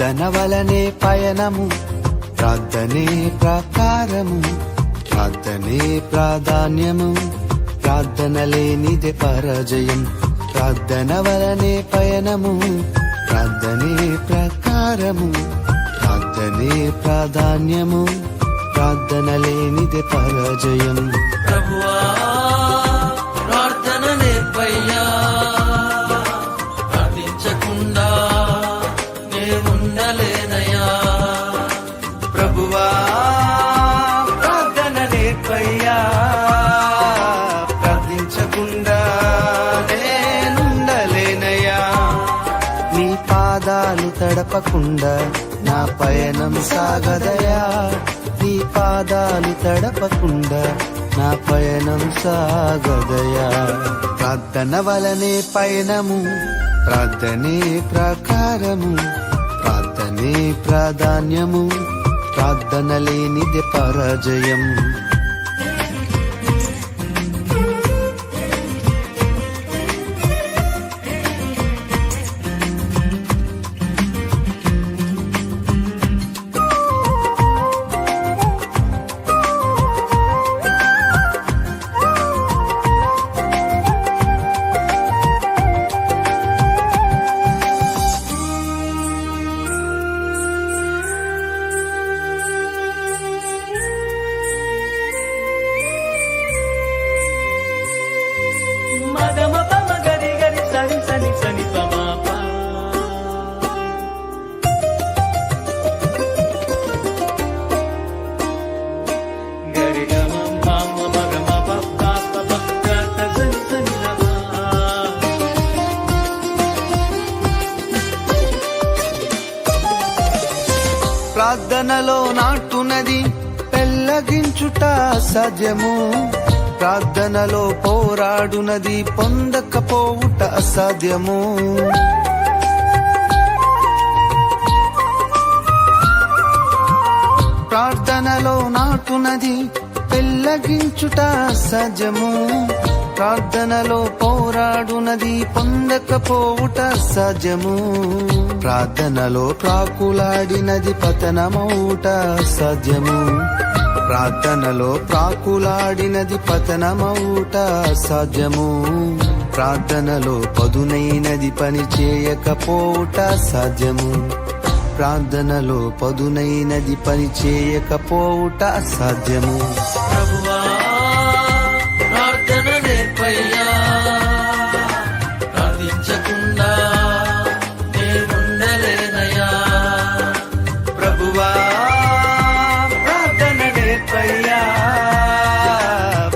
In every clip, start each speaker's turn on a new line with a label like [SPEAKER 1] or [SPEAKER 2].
[SPEAKER 1] ప్రార్థన వలనే పయనము, ప్రార్థనే ప్రాకారము, ప్రార్థనే ప్రాధాన్యము, ప్రార్థన లేనిదే పరాజయం. ప్రార్థన వలనే పయనము, ప్రార్థనే ప్రాకారము, ప్రార్థనే ప్రాధాన్యము, ప్రార్థన లేనిదే పరాజయం.
[SPEAKER 2] ప్రభువా ప్రార్థన నేర్పయ్యా, ప్రార్థించకుండా నేనుండలేనయ్యా.
[SPEAKER 1] ప్రభువా ప్రార్థన నేర్పయ్యా, ప్రార్థించకుండా నేనుండలేనయ్యా. నీ పాదాలు తడపకుండా నా పయనం సాగదయా, నీ పాదాలు తడపకుండా నా పయనం సాగదయా. ప్రార్థన వలనే పయనము, ప్రార్థనే ప్రాకారము, ప్రార్థనే ప్రాధాన్యము, ప్రార్థన లేనిదే పరాజయం. ప్రార్థనలో నాటునది పెళ్ళగించుట అసాధ్యము, ప్రార్థనలో పోరాడునది పొందకపోవుట అసాధ్యము. ప్రార్థనలో నాటునది పెళ్ళగించుట అసాధ్యము, ప్రార్థనలో పోరాడునది పొందకపోవుట అసాధ్యము. ప్రార్థనలో ప్రాకులాడినది పతనమౌట అసాధ్యము, ప్రార్థనలో ప్రాకులాడినది పతనమౌట అసాధ్యము. ప్రార్థనలో పదునైనది పని చేయకపోవుట అసాధ్యము, ప్రార్థనలో పదునైనది పని చేయకపోవుట అసాధ్యము.
[SPEAKER 2] ప్రభువా ప్రార్థన నేర్పయ్యా, ప్రార్థించకుండా నేనుండలేనయ్యా.
[SPEAKER 1] ప్రభువా ప్రార్థన నేర్పయ్యా,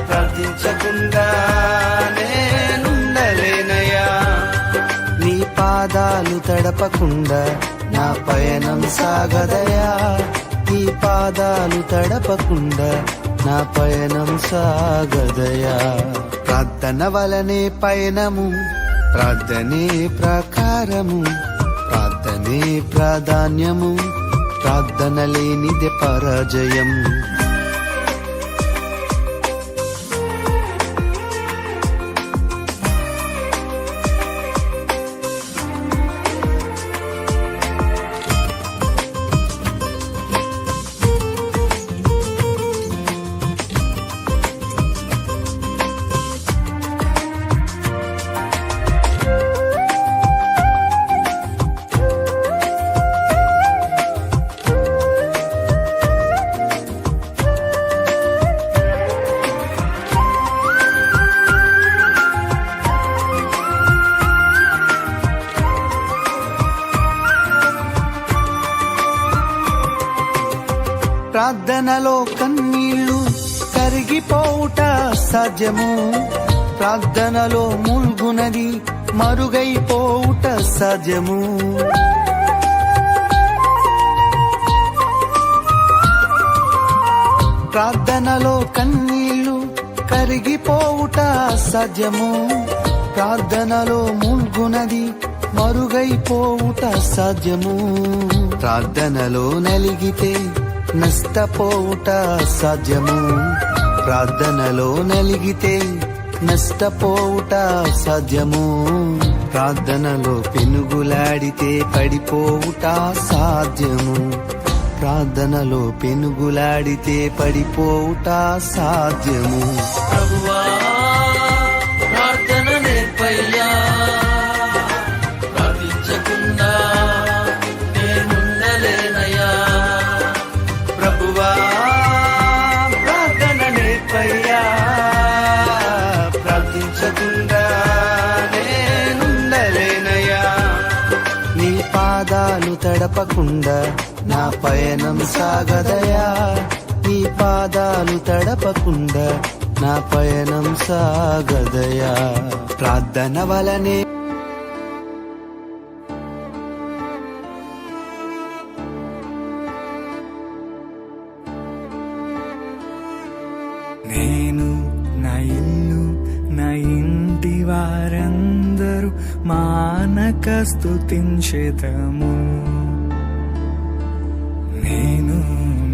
[SPEAKER 1] ప్రార్థించకుండా నేనుండలేనయ్యా. నీ పాదాలు తడపకుండా నా పయనం సాగదయా, నీ పాదాలు తడపకుండా నా పయనం సాగదయా. ప్రార్థన వలనే పయనము, ప్రార్థనే ప్రాకారము, ప్రార్థనే ప్రాధాన్యము, ప్రార్థన లేనిదే పరాజయం. ప్రార్థనలో కన్నీళ్లు కరిగిపోవుట సాధ్యము, ప్రార్థనలో మూల్గునది మరుగైపోవుట సాధ్యము. ప్రార్థనలో కన్నీళ్లు కరిగిపోవుట సాధ్యము, ప్రార్థనలో మూల్గునది మరుగైపోవుట సాధ్యము. ప్రార్థనలో నలిగితే నష్టపోవుట సాధ్యము, ప్రార్థనలో నలిగితే నష్టపోవుట సాధ్యము. ప్రార్థనలో పెనుగులాడితే పడిపోవుట సాధ్యము. ప్రార్థనలో పెనుగులాడితే పడిపోవుట సాధ్యము.
[SPEAKER 2] ప్రభువా ప్రార్థన నేర్పయ్యా, ప్రార్థించకుండా నేనుండలేనయ్యా.
[SPEAKER 1] ప్రభువా ప్రార్థన నేర్పయ్యా, ప్రార్థించకుండా నేనుండలేనయ్యా. నీ పాదాలు తడపకుండా నా పయనం సాగదయా. నీ పాదాలు తడపకుండా నా పయనం సాగదయా. ప్రార్థన వలనే
[SPEAKER 3] నేను, నా ఇల్లు, నా ఇంటి వారందరూ మానక స్తుతించెదము. నేను,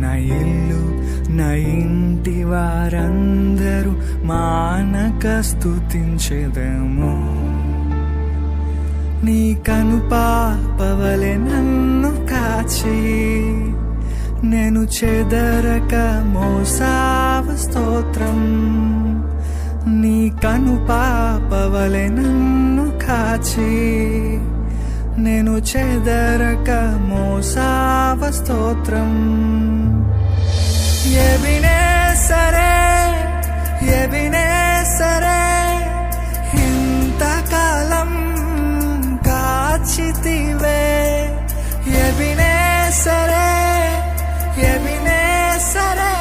[SPEAKER 3] నా ఇల్లు, నా ఇంటి వారందరూ మానక స్తుతించెదము. నీ కనుపాపవలె నన్ను కాచి నేను చెదరక మోసావ స్తోత్రం. నీ కనుపాపవలె నన్ను కాచి నేను చెదరక మోసావ స్తోత్రం. ఎబినేసరే, ఎబినేసరే, ఇంతకాలం కాచితివే. ఎబినేసరే, ఎబినేసరే,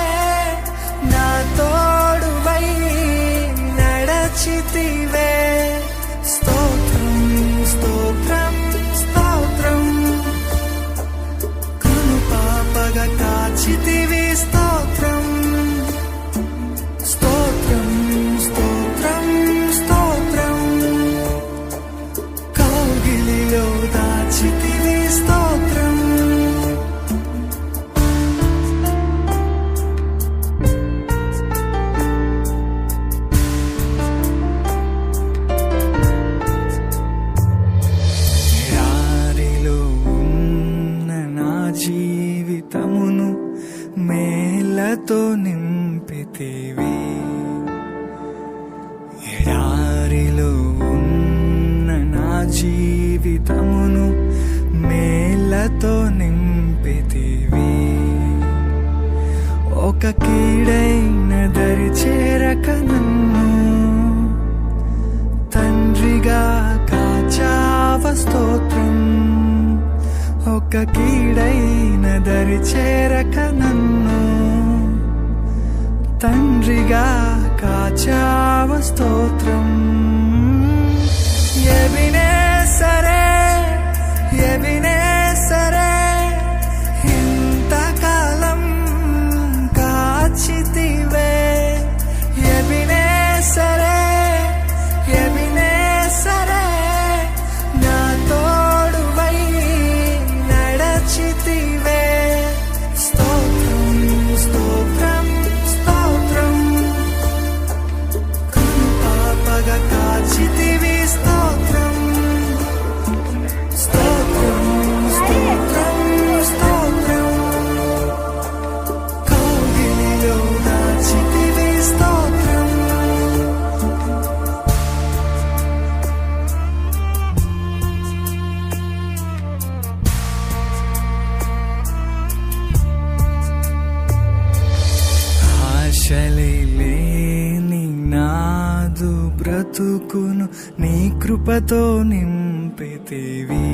[SPEAKER 3] నా తోడువై నడచితివే. స్తోత్రం, స్తోత్రం, స్తోత్రం. కనుపాపగా కాచితివి. స్తోత్రం, స్తోత్రం, స్తోత్రం, స్తోత్రం. కౌగిలిలో దాచితివి. స్తోత్రం. ఎడారిలో ఉన్న నా జీవితమును మేలతో నింపితివి. ఎడారిలో ఉన్న నా జీవితమును మేలతో నింపితివి. ఒక కీడైన దరి చేరక నన్ను తండ్రిగా కాచావ. స్తోత్రం. ఒక కీడైన దరి చేరక నన్ను తండ్రిగా కాచావ. స్తోత్రం. ఎబినేసరే, ఎబినేసరే, ఇంతకాలం కాచితివే. ఎబినేసరే, ఎబినేసరే, నా తోడువై నడచితివే. స్తోత్రం, స్తోత్రం, స్తోత్రం. కనుపాపగా కాచితివి. స్తోత్రం, స్తోత్రం, స్తోత్రం, స్తోత్రం. కౌగిలిలో దాచితివి. స్తోత్రం. ఆశలే లేని నాదు బ్రతుకును నీ కృపతో నింపితివి.